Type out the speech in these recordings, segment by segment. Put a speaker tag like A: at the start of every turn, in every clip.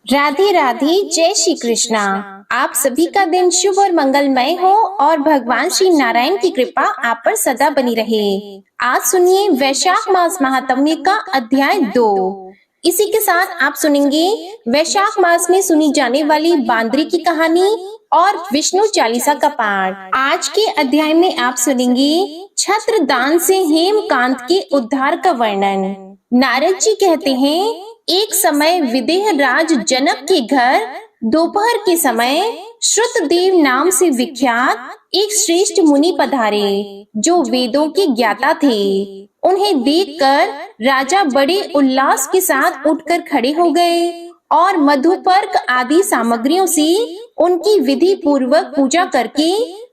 A: राधे राधे, जय श्री कृष्णा। आप सभी का दिन शुभ और मंगलमय हो और भगवान श्री नारायण की कृपा आप पर सदा बनी रहे। आज सुनिए वैशाख मास महात्म्य का अध्याय 2। इसी के साथ आप सुनेंगे वैशाख मास में सुनी जाने वाली बांदरी की कहानी और विष्णु चालीसा का पाठ। आज के अध्याय में आप सुनेंगे छत्र दान से हेमकांत के उद्धार का वर्णन। नारद जी कहते हैं, एक समय विदेह राज जनक के घर दोपहर के समय श्रुतदेव नाम से विख्यात एक श्रेष्ठ मुनि पधारे, जो वेदों के ज्ञाता थे। उन्हें देखकर राजा बड़े उल्लास के साथ उठकर खड़े हो गए और मधुपर्क आदि सामग्रियों से उनकी विधि पूर्वक पूजा करके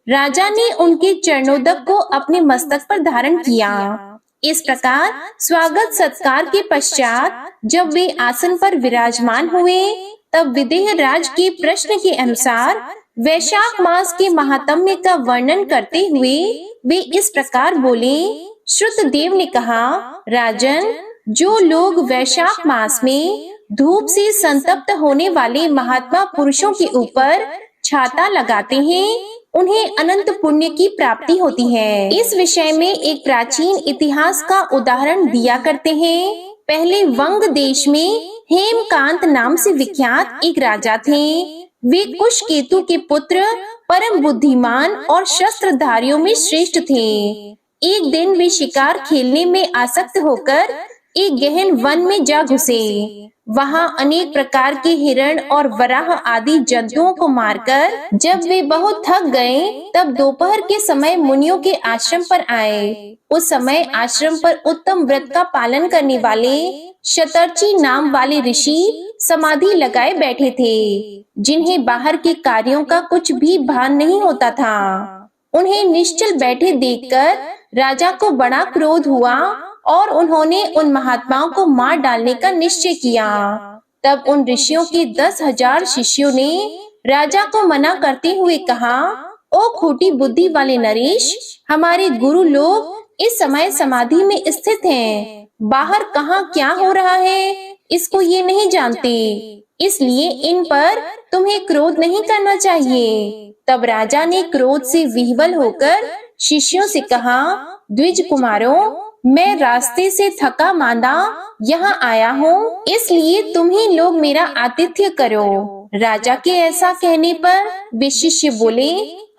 A: राजा ने उनके चरणोदक को अपने मस्तक पर धारण किया। इस प्रकार स्वागत सत्कार के पश्चात जब वे आसन पर विराजमान हुए, तब विदेह राज के प्रश्न के अनुसार वैशाख मास के महात्म्य का वर्णन करते हुए वे इस प्रकार बोले। श्रुतदेव ने कहा, राजन, जो लोग वैशाख मास में धूप से संतप्त होने वाले महात्मा पुरुषों के ऊपर छाता लगाते हैं, उन्हें अनंत पुण्य की प्राप्ति होती है। इस विषय में एक प्राचीन इतिहास का उदाहरण दिया करते हैं। पहले वंग देश में हेमकांत नाम से विख्यात एक राजा थे। वे कुशकेतु के पुत्र, परम बुद्धिमान और शस्त्रधारियों में श्रेष्ठ थे। एक दिन वे शिकार खेलने में आसक्त होकर एक गहन वन में जा घुसे। वहां अनेक प्रकार के हिरण और वराह आदि जंतुओं को मारकर जब वे बहुत थक गए, तब दोपहर के समय मुनियों के आश्रम पर आए। उस समय आश्रम पर उत्तम व्रत का पालन करने वाले शतर्ची नाम वाले ऋषि समाधि लगाए बैठे थे, जिन्हें बाहर के कार्यों का कुछ भी भान नहीं होता था। उन्हें निश्चल बैठे देखकर राजा को बड़ा क्रोध हुआ और उन्होंने उन महात्माओं को मार डालने का निश्चय किया। तब उन ऋषियों के 10,000 शिष्यों ने राजा को मना करते हुए कहा, ओ खोटी बुद्धि वाले नरेश, हमारे गुरु लोग इस समय समाधि में स्थित हैं। बाहर कहाँ क्या हो रहा है, इसको ये नहीं जानते, इसलिए इन पर तुम्हें क्रोध नहीं करना चाहिए। तब राजा ने क्रोध से विह्वल होकर शिष्यों से कहा, द्विज कुमारों, मैं रास्ते से थका मांदा यहाँ आया हूँ, इसलिए तुम ही लोग मेरा आतिथ्य करो। राजा के ऐसा कहने पर वे शिष्य बोले,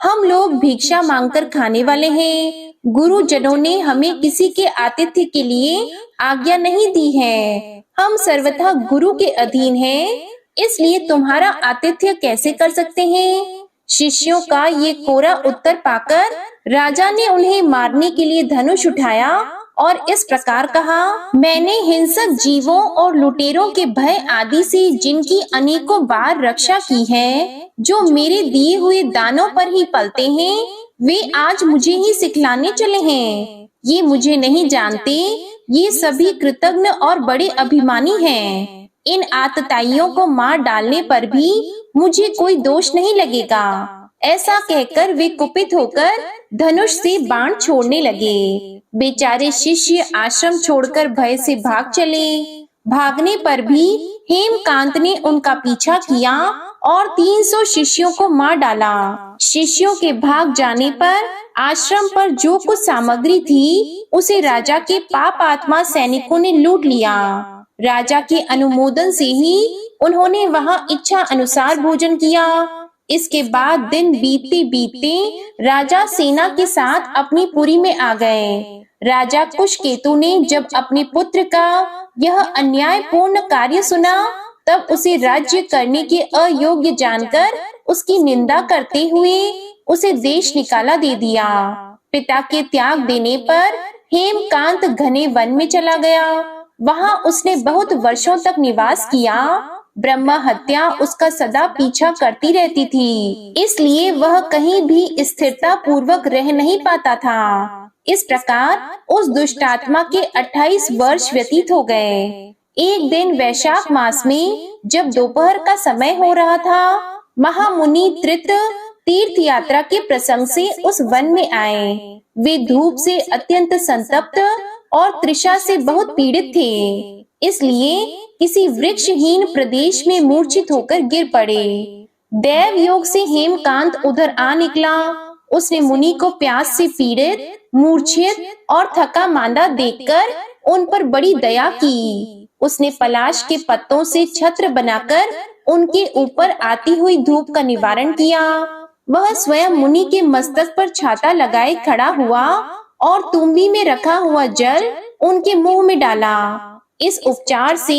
A: हम लोग भिक्षा मांगकर खाने वाले हैं। गुरुजनों ने हमें किसी के आतिथ्य के लिए आज्ञा नहीं दी है। हम सर्वथा गुरु के अधीन हैं, इसलिए तुम्हारा आतिथ्य कैसे कर सकते हैं? शिष्यों का ये कोरा उत्तर पाकर राजा ने उन्हें मारने के लिए धनुष उठाया और इस प्रकार कहा, मैंने हिंसक जीवों और लुटेरों के भय आदि से जिनकी अनेकों बार रक्षा की है, जो मेरे दिए हुए दानों पर ही पलते हैं, वे आज मुझे ही सिखलाने चले हैं। ये मुझे नहीं जानते, ये सभी कृतज्ञ और बड़े अभिमानी हैं। इन आतताइयों को मार डालने पर भी मुझे कोई दोष नहीं लगेगा। ऐसा कहकर वे कुपित होकर धनुष से बाण छोड़ने लगे। बेचारे शिष्य आश्रम छोड़कर भय से भाग चले। भागने पर भी हेमकांत ने उनका पीछा किया और 300 शिष्यों को मार डाला। शिष्यों के भाग जाने पर आश्रम पर जो कुछ सामग्री थी, उसे राजा के पाप आत्मा सैनिकों ने लूट लिया। राजा के अनुमोदन से ही उन्होंने वहां इच्छा अनुसार भोजन किया। इसके बाद दिन बीतते बीतते राजा सेना के साथ अपनी पुरी में आ गए। राजा कुशकेतु ने जब अपने पुत्र का यह अन्यायपूर्ण कार्य सुना, तब उसे राज्य करने के अयोग्य जानकर उसकी निंदा करते हुए उसे देश निकाला दे दिया। पिता के त्याग देने पर हेमकांत घने वन में चला गया। वहां उसने बहुत वर्षों तक निवास किया। ब्रह्म हत्या उसका सदा पीछा करती रहती थी, इसलिए वह कहीं भी स्थिरता पूर्वक रह नहीं पाता था। इस प्रकार उस दुष्टात्मा के 28 वर्ष व्यतीत हो गए। एक दिन वैशाख मास में जब दोपहर का समय हो रहा था, महामुनि त्रित तीर्थ यात्रा के प्रसंग से उस वन में आए। वे धूप से अत्यंत संतप्त और तृषा से बहुत पीड़ित थे, इसलिए किसी वृक्षहीन प्रदेश में मूर्छित होकर गिर पड़े। देव योग से हेमकांत उधर आ निकला। उसने मुनि को प्यास से पीड़ित, मूर्छित और थका मांदा देखकर उन पर बड़ी दया की। उसने पलाश के पत्तों से छत्र बनाकर उनके ऊपर आती हुई धूप का निवारण किया। वह स्वयं मुनि के मस्तक पर छाता लगाए खड़ा हुआ और तुम्बी में रखा हुआ जल उनके मुंह में डाला। इस उपचार से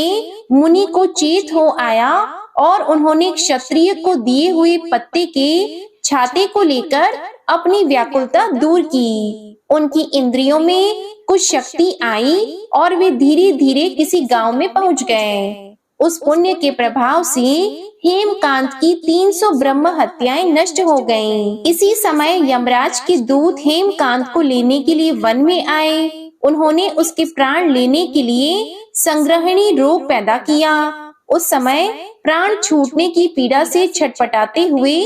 A: मुनि को चेत हो आया और उन्होंने क्षत्रिय को दिए हुए पत्ते के छाते को लेकर अपनी व्याकुलता दूर की। उनकी इंद्रियों में कुछ शक्ति आई और वे धीरे धीरे किसी गांव में पहुंच गए। उस पुण्य के प्रभाव से हेमकांत की 300 ब्रह्म हत्याएं नष्ट हो गईं। इसी समय यमराज के दूत हेमकांत को लेने के लिए वन में आए। उन्होंने उसके प्राण लेने के लिए संग्रहणी रोग पैदा किया। उस समय प्राण छूटने की पीड़ा से छटपटाते हुए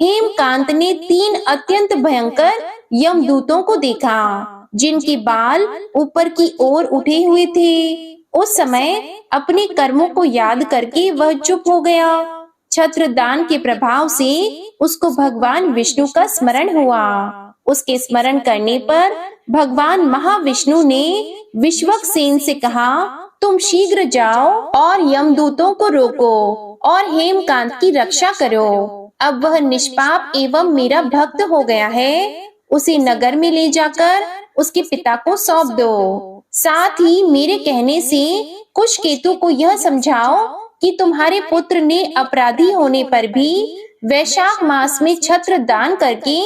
A: हेमकांत ने 3 अत्यंत भयंकर यमदूतों को देखा, जिनके बाल ऊपर की ओर उठे हुए थे। उस समय अपने कर्मों को याद करके वह चुप हो गया। छत्रदान के प्रभाव से उसको भगवान विष्णु का स्मरण हुआ। उसके स्मरण करने पर भगवान महाविष्णु ने विश्वक्सेन से कहा, तुम शीघ्र जाओ और यमदूतों को रोको और हेमकांत की रक्षा करो। अब वह निष्पाप एवं मेरा भक्त हो गया है। उसे नगर में ले जाकर उसके पिता को सौंप दो। साथ ही मेरे कहने से कुशकेतु को यह समझाओ कि तुम्हारे पुत्र ने अपराधी होने पर भी वैशाख मास में छत्र दान करके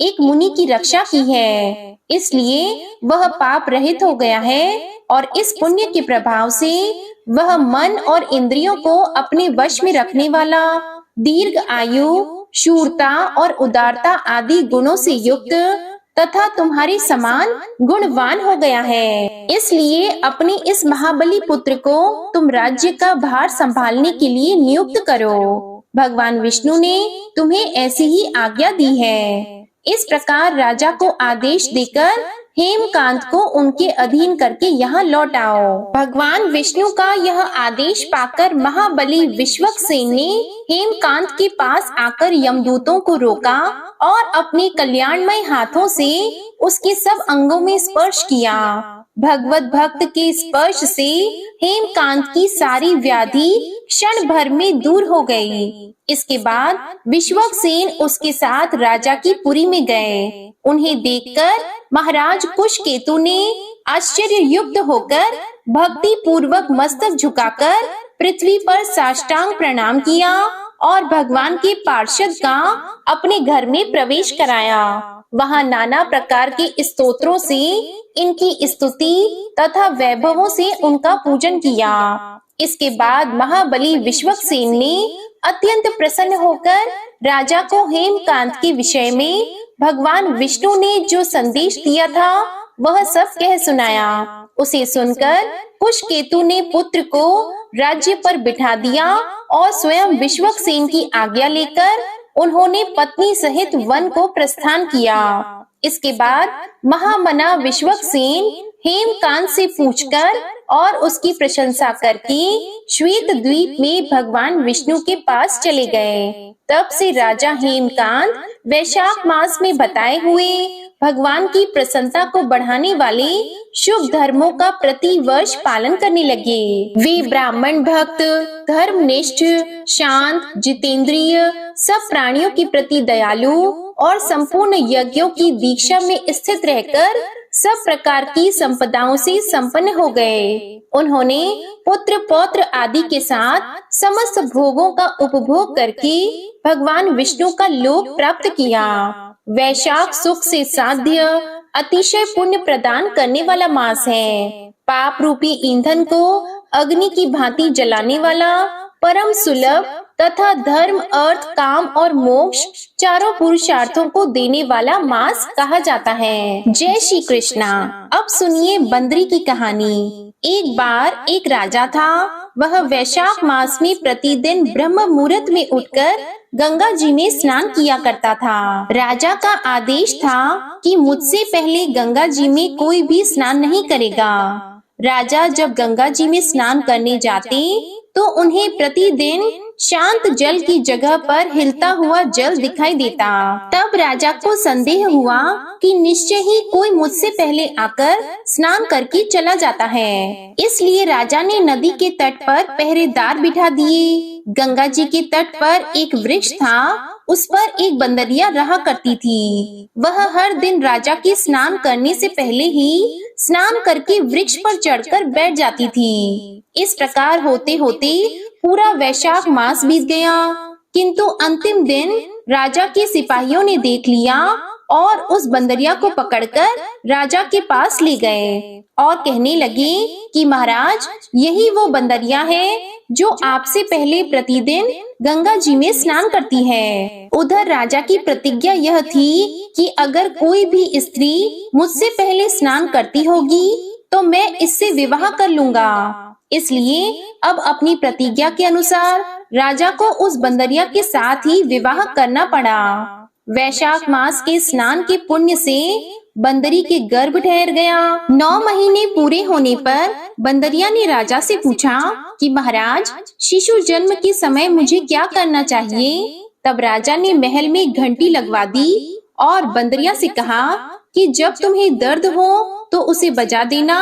A: एक मुनि की रक्षा की है, इसलिए वह पाप रहित हो गया है और इस पुण्य के प्रभाव से वह मन और इंद्रियों को अपने वश में रखने वाला, दीर्घ आयु, शूरता और उदारता आदि गुणों से युक्त तथा तुम्हारे समान गुणवान हो गया है। इसलिए अपने इस महाबली पुत्र को तुम राज्य का भार संभालने के लिए नियुक्त करो। भगवान विष्णु ने तुम्हें ऐसी ही आज्ञा दी है। इस प्रकार राजा को आदेश देकर हेमकांत को उनके अधीन करके यहाँ लौट आओ। भगवान विष्णु का यह आदेश पाकर महाबली विश्वक्सेन ने हेमकांत के पास आकर यमदूतों को रोका और अपने कल्याणमय हाथों से उसके सब अंगों में स्पर्श किया। भगवत भक्त के स्पर्श से हेमकांत की सारी व्याधि क्षण भर में दूर हो गई। इसके बाद विश्वक्सेन उसके साथ राजा की पुरी में गए। उन्हें देखकर महाराज कुशकेतु ने आश्चर्य युक्त होकर भक्ति पूर्वक मस्तक झुकाकर पृथ्वी पर साष्टांग प्रणाम किया और भगवान के पार्षद का अपने घर में प्रवेश कराया। वहां नाना प्रकार के स्तोत्रों से इनकी स्तुति तथा वैभवों से उनका पूजन किया। इसके बाद महाबली विश्वक्सेन ने अत्यंत प्रसन्न होकर राजा को हेमकांत के विषय में भगवान विष्णु ने जो संदेश दिया था वह सब कह सुनाया। उसे सुनकर कुशकेतु ने पुत्र को राज्य पर बिठा दिया और स्वयं विश्वक्सेन की आज्ञा लेकर उन्होंने पत्नी सहित वन को प्रस्थान किया। इसके बाद महामना विश्वक्सेन हेमकांत से पूछकर और उसकी प्रशंसा करके श्वेत द्वीप में भगवान विष्णु के पास चले गए। तब से राजा हेमकांत वैशाख मास में बताए हुए भगवान की प्रसन्नता को बढ़ाने वाले शुभ धर्मों का प्रति वर्ष पालन करने लगे। वे ब्राह्मण भक्त, धर्मनिष्ठ, शांत, जितेंद्रिय, सब प्राणियों के प्रति दयालु और संपूर्ण यज्ञों की दीक्षा में स्थित रहकर सब प्रकार की संपदाओं से संपन्न हो गए। उन्होंने पुत्र पौत्र आदि के साथ समस्त भोगों का उपभोग करके भगवान विष्णु का लोक प्राप्त किया। वैशाख सुख से साध्य अतिशय पुण्य प्रदान करने वाला मास है। पाप रूपी ईंधन को अग्नि की भांति जलाने वाला, परम सुलभ तथा धर्म, अर्थ, काम और मोक्ष चारों पुरुषार्थों को देने वाला मास कहा जाता है। जय श्री कृष्णा। अब सुनिए बंदरी की कहानी। एक बार एक राजा था। वह वैशाख मास में प्रतिदिन ब्रह्म मुहूर्त में उठकर गंगा जी में स्नान किया करता था। राजा का आदेश था कि मुझसे पहले गंगा जी में कोई भी स्नान नहीं करेगा। राजा जब गंगा जी में स्नान करने जाते तो उन्हें प्रतिदिन शांत जल की जगह पर हिलता हुआ जल दिखाई देता। तब राजा को संदेह हुआ कि निश्चय ही कोई मुझसे पहले आकर स्नान करके चला जाता है। इसलिए राजा ने नदी के तट पर पहरेदार बिठा दिए। गंगा जी के तट पर एक वृक्ष था, उस पर एक बंदरिया रहा करती थी। वह हर दिन राजा के स्नान करने से पहले ही स्नान करके वृक्ष पर चढ़कर बैठ जाती थी। इस प्रकार होते होते पूरा वैशाख मास बीत गया, किंतु अंतिम दिन राजा के सिपाहियों ने देख लिया और उस बंदरिया को पकड़कर राजा के पास ले गए और कहने लगे कि महाराज, यही वो बंदरिया है जो आपसे पहले प्रतिदिन गंगा जी में स्नान करती है। उधर राजा की प्रतिज्ञा यह थी कि अगर कोई भी स्त्री मुझसे पहले स्नान करती होगी तो मैं इससे विवाह कर लूंगा। इसलिए अब अपनी प्रतिज्ञा के अनुसार राजा को उस बंदरिया के साथ ही विवाह करना पड़ा। वैशाख मास के स्नान के पुण्य से बंदरी के गर्भ ठहर गया। 9 महीने पूरे होने पर बंदरिया ने राजा से पूछा कि महाराज, शिशु जन्म के समय मुझे क्या करना चाहिए? तब राजा ने महल में घंटी लगवा दी और बंदरिया से कहा कि जब तुम्हें दर्द हो तो उसे बजा देना,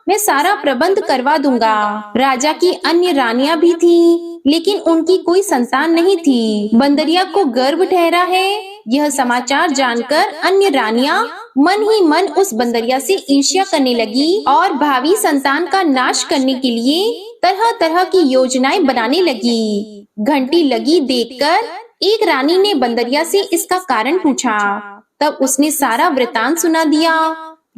A: मैं सारा प्रबंध करवा दूंगा। राजा की अन्य रानियां भी थी, लेकिन उनकी कोई संतान नहीं थी। बंदरिया को गर्भ ठहरा है, यह समाचार जानकर अन्य रानियां मन ही मन उस बंदरिया से ईर्ष्या करने लगी और भावी संतान का नाश करने के लिए तरह तरह की योजनाएं बनाने लगी। घंटी लगी देखकर एक रानी ने बंदरिया से इसका कारण पूछा। तब उसने सारा वृतांत सुना दिया।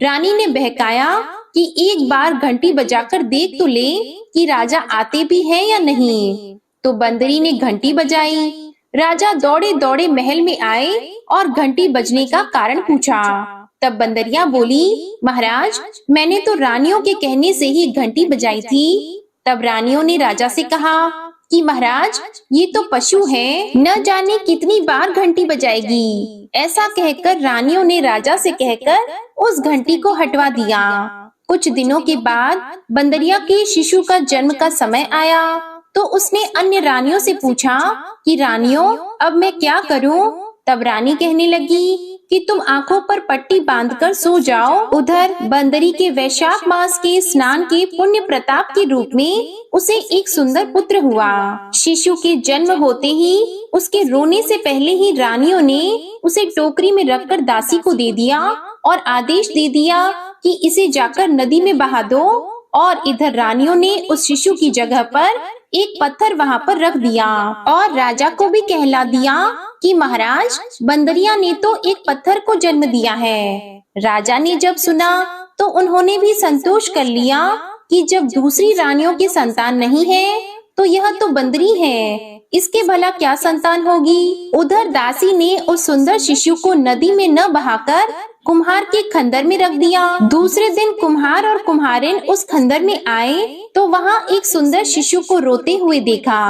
A: रानी ने बहकाया कि एक बार घंटी बजाकर देख तो ले कि राजा आते भी हैं या नहीं। तो बंदरी ने घंटी बजाई। राजा दौड़े दौड़े महल में आए और घंटी बजने का कारण पूछा। तब बंदरिया बोली, महाराज, मैंने तो रानियों के कहने से ही घंटी बजाई थी। तब रानियों ने राजा से कहा कि महाराज, ये तो पशु है, न जाने कितनी बार घंटी बजाएगी। ऐसा कहकर रानियों ने राजा से कहकर उस घंटी को हटवा दिया। कुछ दिनों के बाद बंदरिया के शिशु का जन्म का समय आया तो उसने अन्य रानियों से पूछा कि रानियों, अब मैं क्या करूं? तब रानी कहने लगी कि तुम आंखों पर पट्टी बांधकर सो जाओ। उधर बंदरी के वैशाख मास के स्नान के पुण्य प्रताप के रूप में उसे एक सुंदर पुत्र हुआ। शिशु के जन्म होते ही उसके रोने से पहले ही रानियों ने उसे टोकरी में रखकर दासी को दे दिया और आदेश दे दिया कि इसे जाकर नदी में बहा दो। और इधर रानियों ने उस शिशु की जगह पर एक पत्थर वहां पर रख दिया और राजा को भी कहला दिया कि महाराज, बंदरिया ने तो एक पत्थर को जन्म दिया है। राजा ने जब सुना तो उन्होंने भी संतोष कर लिया कि जब दूसरी रानियों की संतान नहीं है तो यह तो बंदरी है, इसके भला क्या संतान होगी। उधर दासी ने उस सुंदर शिशु को नदी में न बहाकर कुम्हार के खंदर में रख दिया। दूसरे दिन कुम्हार और कुम्हारिन उस खंदर में आए तो वहाँ एक सुंदर शिशु को रोते हुए देखा।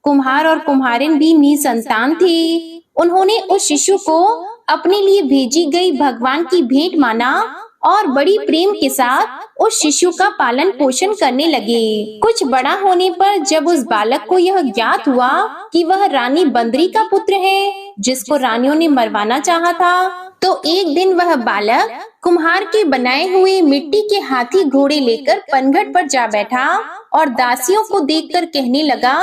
A: कुम्हार और कुम्हारिन भी निसंतान थे। उन्होंने उस शिशु को अपने लिए भेजी गई भगवान की भेंट माना और बड़ी प्रेम के साथ उस शिशु का पालन पोषण करने लगे। कुछ बड़ा होने पर जब उस बालक को यह ज्ञात हुआ कि वह रानी बंदरी का पुत्र है जिसको रानियों ने मरवाना चाहा था, तो एक दिन वह बालक कुम्हार के बनाए हुए मिट्टी के हाथी घोड़े लेकर पनघट पर जा बैठा और दासियों को देखकर कहने लगा,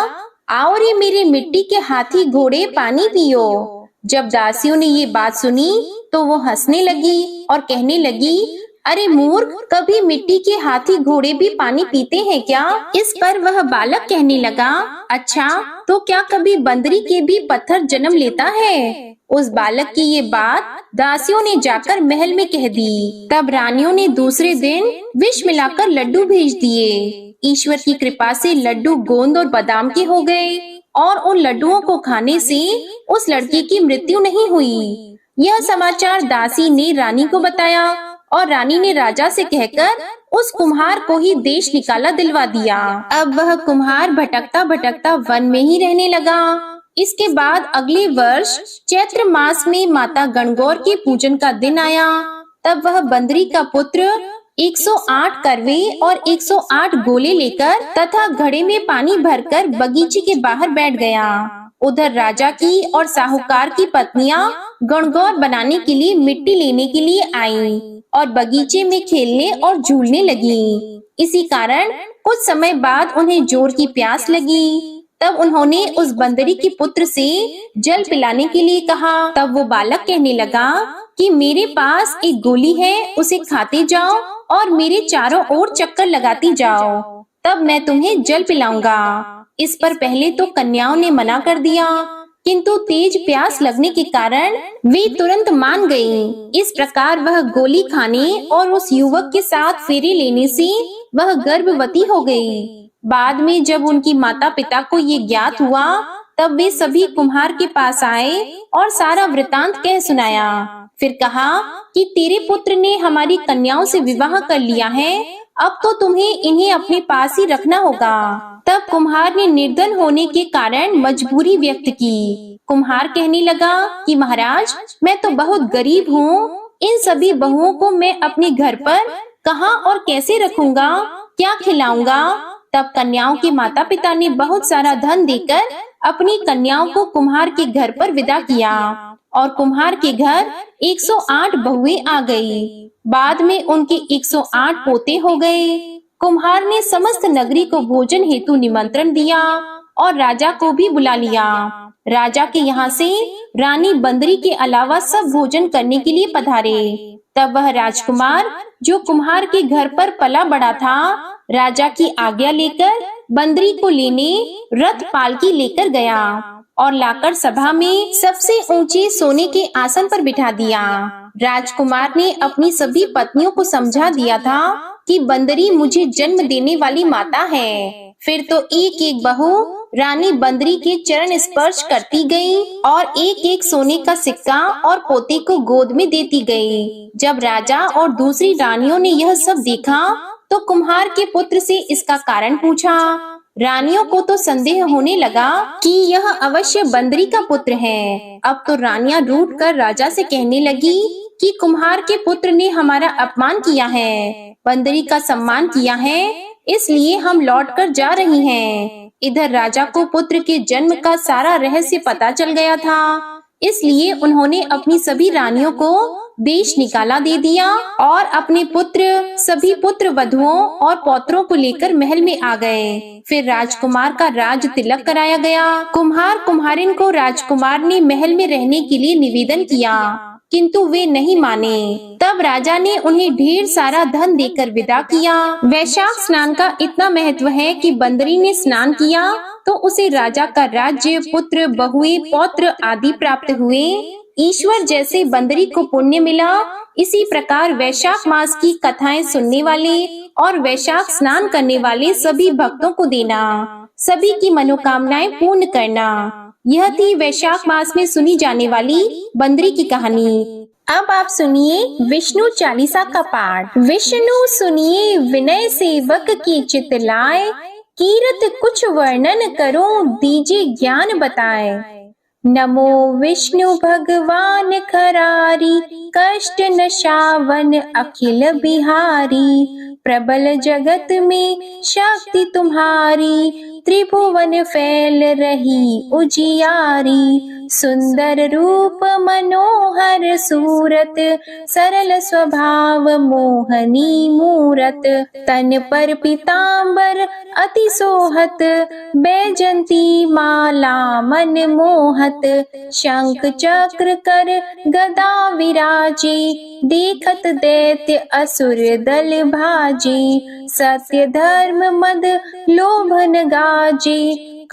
A: आओ रे मेरे मिट्टी के हाथी घोड़े, पानी पियो। जब दासियों ने ये बात सुनी तो वो हंसने लगी और कहने लगी, अरे मूर्ख, कभी मिट्टी के हाथी घोड़े भी पानी पीते हैं क्या? इस पर वह बालक कहने लगा, अच्छा, तो क्या कभी बंदरी के भी पत्थर जन्म लेता है? उस बालक की ये बात दासियों ने जाकर महल में कह दी। तब रानियों ने दूसरे दिन विष मिलाकर लड्डू भेज दिए। ईश्वर की कृपा से लड्डू गोंद और बादाम के हो गए। और उन लड्डुओं को खाने से उस लड़के की मृत्यु नहीं हुई। यह समाचार दासी ने रानी को बताया और रानी ने राजा से कहकर उस कुम्हार को ही देश निकाला दिलवा दिया। अब वह कुम्हार भटकता भटकता वन में ही रहने लगा। इसके बाद अगले वर्ष चैत्र मास में माता गणगौर के पूजन का दिन आया। तब वह बंदरी का पुत्र 108 करवे और 108 गोले लेकर तथा घड़े में पानी भरकर बगीचे के बाहर बैठ गया। उधर राजा की और साहूकार की पत्नियां गणगौर बनाने के लिए मिट्टी लेने के लिए आईं और बगीचे में खेलने और झूलने लगी। इसी कारण कुछ समय बाद उन्हें जोर की प्यास लगी। तब उन्होंने उस बंदरी के पुत्र से जल पिलाने के लिए कहा। तब वो बालक कहने लगा कि मेरे पास एक गोली है, उसे खाते जाओ और मेरे चारों ओर चक्कर लगाती जाओ, तब मैं तुम्हें जल पिलाऊंगा। इस पर पहले तो कन्याओं ने मना कर दिया, किंतु तेज प्यास लगने के कारण वे तुरंत मान गईं। इस प्रकार वह गोली खाने और उस युवक के साथ फेरे लेने से वह गर्भवती हो गई। बाद में जब उनकी माता पिता को ये ज्ञात हुआ, तब वे सभी कुम्हार के पास आए और सारा वृतांत कह सुनाया। फिर कहा कि तेरे पुत्र ने हमारी कन्याओं से विवाह कर लिया है, अब तो तुम्हें इन्हें अपने पास ही रखना होगा। तब कुम्हार ने निर्धन होने के कारण मजबूरी व्यक्त की। कुम्हार कहने लगा कि महाराज, मैं तो बहुत गरीब हूँ, इन सभी बहुओं को मैं अपने घर पर कहाँ और कैसे रखूंगा, क्या खिलाऊंगा। तब कन्याओं के माता पिता ने बहुत सारा धन देकर अपनी कन्याओं को कुम्हार के घर पर विदा किया और कुम्हार के घर 108 बहुएं आ गई। बाद में उनके 108 पोते हो गए। कुम्हार ने समस्त नगरी को भोजन हेतु निमंत्रण दिया और राजा को भी बुला लिया। राजा के यहाँ से रानी बंदरी के अलावा सब भोजन करने के लिए पधारे। तब वह राजकुमार जो कुम्हार के घर पर पला बड़ा था, राजा की आज्ञा लेकर बंदरी को लेने रथ पालकी लेकर गया और लाकर सभा में सबसे ऊंचे सोने के आसन पर बिठा दिया। राजकुमार ने अपनी सभी पत्नियों को समझा दिया था कि बंदरी मुझे जन्म देने वाली माता है। फिर तो एक एक बहू रानी बंदरी के चरण स्पर्श करती गई और एक एक सोने का सिक्का और पोते को गोद में देती गई। जब राजा और दूसरी रानियों ने यह सब देखा तो कुम्हार के पुत्र से इसका कारण पूछा। रानियों को तो संदेह होने लगा कि यह अवश्य बंदरी का पुत्र है। अब तो रानियां रूठ कर राजा से कहने लगी कि कुम्हार के पुत्र ने हमारा अपमान किया है, बंदरी का सम्मान किया है, इसलिए हम लौट कर जा रही हैं। इधर राजा को पुत्र के जन्म का सारा रहस्य पता चल गया था, इसलिए उन्होंने अपनी सभी रानियों को देश निकाला दे दिया और अपने पुत्र, सभी पुत्र वधुओं और पौत्रों को लेकर महल में आ गए। फिर राजकुमार का राज तिलक कराया गया। कुम्हार कुम्हारिन को राजकुमार ने महल में रहने के लिए निवेदन किया, किंतु वे नहीं माने। तब राजा ने उन्हें ढेर सारा धन देकर विदा किया। वैशाख स्नान का इतना महत्व है कि बंदरी ने स्नान किया तो उसे राजा का राज्य, पुत्र, बहुएं, पौत्र आदि प्राप्त हुए। ईश्वर जैसे बंदरी को पुण्य मिला, इसी प्रकार वैशाख मास की कथाएं सुनने वाले और वैशाख स्नान करने वाले सभी भक्तों को देना, सभी की मनोकामनाएं पूर्ण करना। यह थी वैशाख मास में सुनी जाने वाली बंदरी की कहानी। अब आप सुनिए विष्णु चालीसा का पाठ। विष्णु सुनिए विनय सेवक की चित लाए, कीरत कुछ वर्णन करो दीजिए ज्ञान बताए। नमो विष्णु भगवान खरारी, कष्ट नशावन अखिल बिहारी। प्रबल जगत में शक्ति तुम्हारी, त्रिभुवन फैल रही उजियारी। सुंदर रूप मनोहर सूरत, सरल स्वभाव मोहनी मूरत। तन पर पीतांबर अति सोहत, बैजंती माला मन मोहत। शंख चक्र कर गदा विराजे, देखत दैत्य असुर दल भाजे। सत्य धर्म मद लोभन गाजे,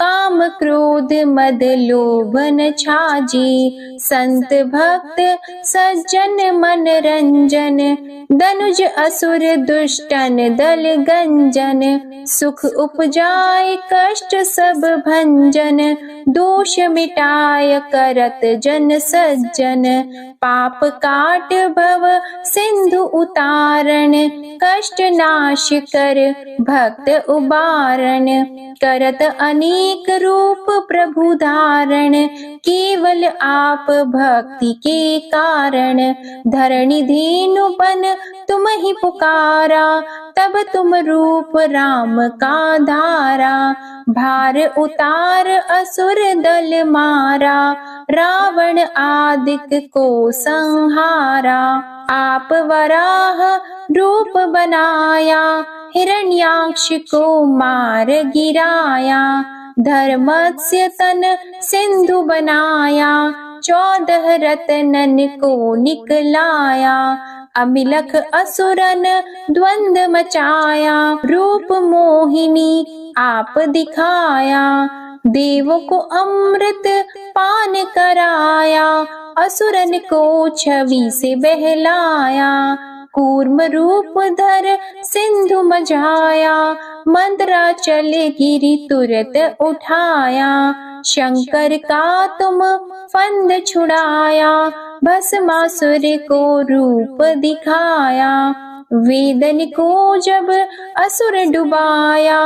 A: काम क्रोध मद लोभ न छाजी। संत भक्त सज्जन मन रंजन, दनुज असुर दुष्टन दल गंजन। सुख उपजाय कष्ट सब भंजन, दोष मिटाय करत जन सज्जन। पाप काट भव सिंधु उतारण, कष्ट नाश कर भक्त उबारण। करत अनेक रूप प्रभु धारण, केवल आप भक्ति के कारण। धरणी धेनु बन तुम ही पुकारा, तब तुम रूप राम का धारा। भार उतार असुर दल मारा, रावण आदिक को संहारा। आप वराह रूप बनाया, हिरण्याक्ष को मार गिराया। धर्मस्य तन सिंधु बनाया, 14 रत्नन को निकलाया। अमिलख असुरन द्वंद मचाया, रूप मोहिनी आप दिखाया। देवों को अमृत पान कराया, असुरन को छवि से बहलाया। कूर्म रूप धर सिंधु मझाया, मंदराचल गिरि तुरत उठाया। शंकर का तुम फंद छुड़ाया, भस्मासुर को रूप दिखाया। वेदन को जब असुर डुबाया,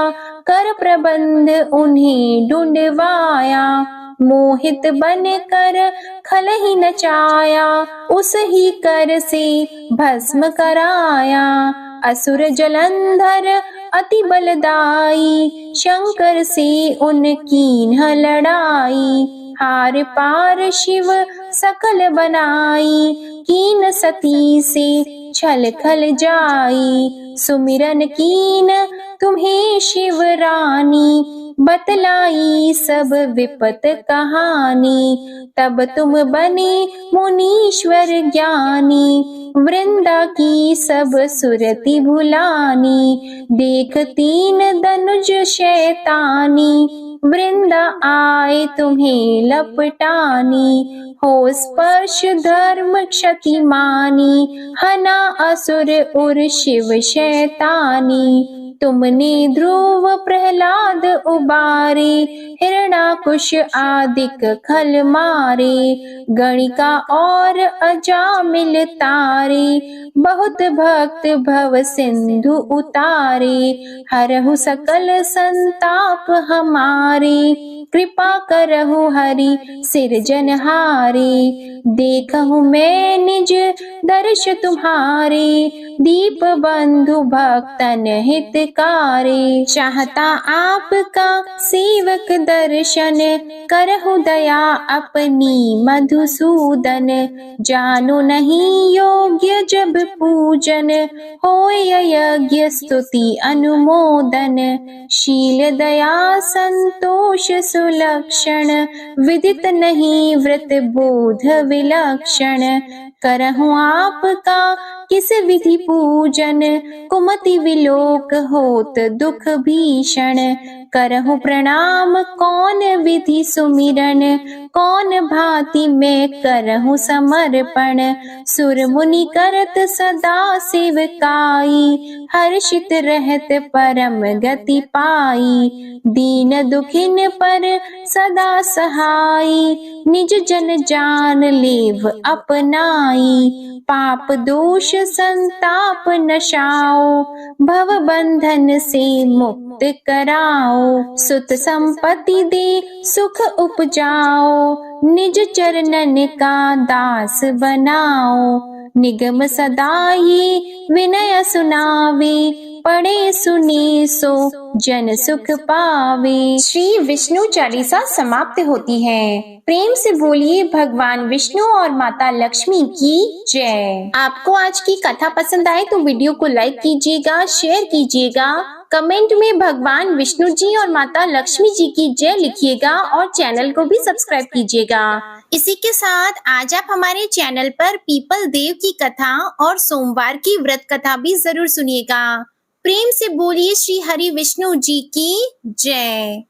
A: कर प्रबंध उन्हें ढूंढवाया। मोहित बन कर खल ही नचाया, उस ही कर से भस्म कराया। असुर जलंधर अति बलदाई, शंकर से उनकी न लड़ाई। हार पार शिव सकल बनाई, कीन सती से छल खल जाई। सुमिरन कीन तुम्हें शिव रानी, बतलाई सब विपत कहानी। तब तुम बने मुनीश्वर ज्ञानी, वृंदा की सब सुरति भुलानी। देख 3 धनुज शैतानी, वृंदा आए तुम्हें लपटानी। हो स्पर्श धर्म क्षति मानी, हना असुर उर शिव शैतानी। तुमने ध्रुव प्रहलाद उबारे, हिरणाकुश आदिक खल मारे। गणिका और अजामिल तारे, बहुत भक्त भव सिंधु उतारे। हरहु सकल संताप हमारे, कृपा करहु हरि सिरजनहारे। देखहु मैं निज दर्श तुम्हारे, दीप बंधु भक्तन हितकारी। चाहता आपका सेवक दर्शन, करहु दया अपनी मधुसूदन। जानो नहीं योग्य जब पूजन, होय यज्ञ स्तुति अनुमोदन। शील दया संतोष सुलक्षण, विदित नहीं व्रत बोध विलक्षण। करहु आपका किस विधि पूजन, कुमति विलोक होत दुख भीषण। करहु प्रणाम कौन विधि सुमिरन, कौन भांति मैं करहु समर्पण। सुर मुनि करत सदा सेवकाई, हर्षित रहत परम गति पाई। दीन दुखिन पर सदा सहाई, निज जन जान लेव अपनाई। पाप दोष संताप नशाओ, भव बंधन से मुक्त कराओ। सुत संपत्ति दे सुख उपजाओ, निज चरणन का दास बनाओ। निगम सदा ये विनय सुनावे, पढ़े सुने सो जन सुख पावे। श्री विष्णु चालीसा समाप्त होती है। प्रेम से बोलिए भगवान विष्णु और माता लक्ष्मी की जय। आपको आज की कथा पसंद आए तो वीडियो को लाइक कीजिएगा, शेयर कीजिएगा, कमेंट में भगवान विष्णु जी और माता लक्ष्मी जी की जय लिखिएगा और चैनल को भी सब्सक्राइब कीजिएगा। इसी के साथ आज आप हमारे चैनल पर पीपल देव की कथा और सोमवार की व्रत कथा भी जरूर सुनिएगा। प्रेम से बोलिए श्री हरि विष्णु जी की जय।